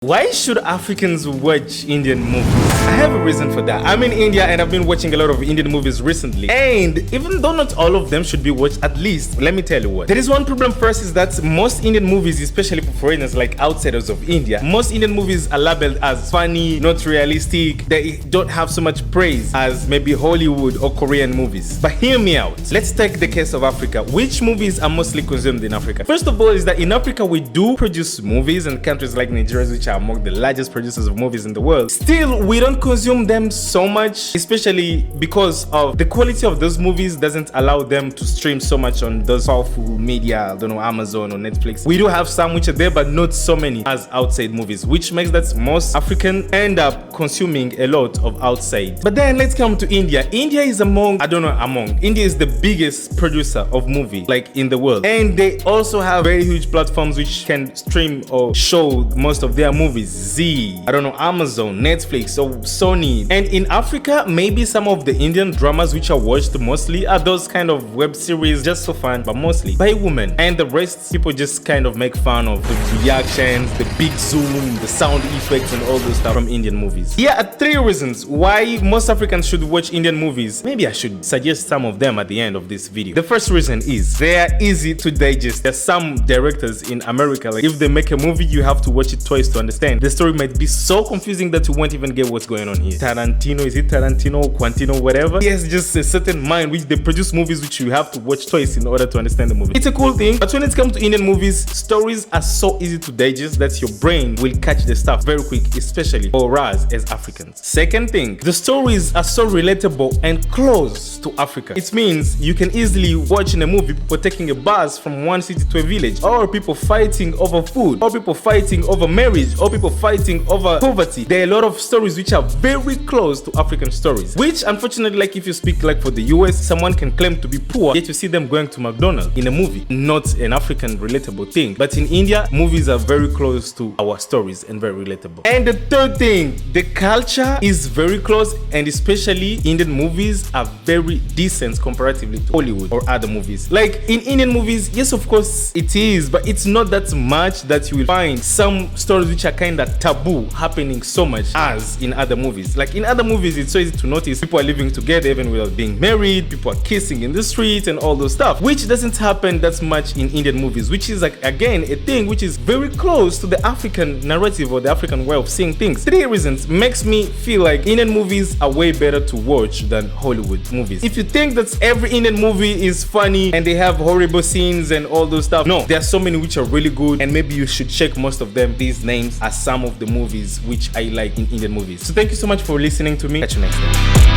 Why should Africans watch Indian movies? I have a reason for that. I'm in India and I've been watching a lot of Indian movies recently. And even though not all of them should be watched, at least, let me tell you what. There is one problem first, is that most Indian movies, especially for foreigners like outsiders of India, most Indian movies are labeled as funny, not realistic. They don't have so much praise as maybe Hollywood or Korean movies. But hear me out. Let's take the case of Africa. Which movies are mostly consumed in Africa? First of all, is that in Africa we do produce movies, and countries like Nigeria, which are among the largest producers of movies in the world, still we don't consume them so much, especially because of the quality of those movies doesn't allow them to stream so much on those powerful media, I don't know, Amazon or Netflix. We do have some which are there, but not so many as outside movies, which makes that most African end up consuming a lot of outside. But then let's come to India. India is India is the biggest producer of movie like in the world, and they also have very huge platforms which can stream or show most of their movies. Amazon, Netflix, or Sony. And in Africa, maybe some of the Indian dramas which are watched mostly are those kind of web series just for fun, but mostly by women. And the rest, people just kind of make fun of the reactions, the big zoom, the sound effects, and all those stuff from Indian movies. Here are 3 reasons why most Africans should watch Indian movies. Maybe I should suggest some of them at the end of this video. The first reason is they are easy to digest. There's some directors in America, like if they make a movie, you have to watch it twice to understand. The story might be so confusing that you won't even get what's going on here. Tarantino, is it Tarantino, Quantino, whatever? He has just a certain mind which they produce movies which you have to watch twice in order to understand the movie. It's a cool thing, but when it comes to Indian movies, stories are so easy to digest that your brain will catch the stuff very quick, especially for us as Africans. Second thing, the stories are so relatable and close to Africa. It means you can easily watch in a movie people taking a bus from one city to a village, or people fighting over food, or people fighting over marriage, or people fighting over poverty. There are a lot of stories which are very close to African stories, which unfortunately, like if you speak like for the US, someone can claim to be poor, yet you see them going to McDonald's in a movie. Not an African relatable thing. But in India, movies are very close to our stories and very relatable. And the third thing, the culture is very close, and especially Indian movies are very decent comparatively to Hollywood or other movies. Like in Indian movies, yes, of course it is, but it's not that much that you will find some stories which are kind of taboo happening so much as in other movies. Like in other movies, it's so easy to notice people are living together even without being married, people are kissing in the streets and all those stuff, which doesn't happen that much in Indian movies, which is like again a thing which is very close to the African narrative or the African way of seeing things. 3 reasons makes me feel like Indian movies are way better to watch than Hollywood movies. If you think that every Indian movie is funny and they have horrible scenes and all those stuff, no, there are so many which are really good, and maybe you should check most of them. These names are some of the movies which I like in Indian movies. So thank you so much for listening to me. Catch you next time.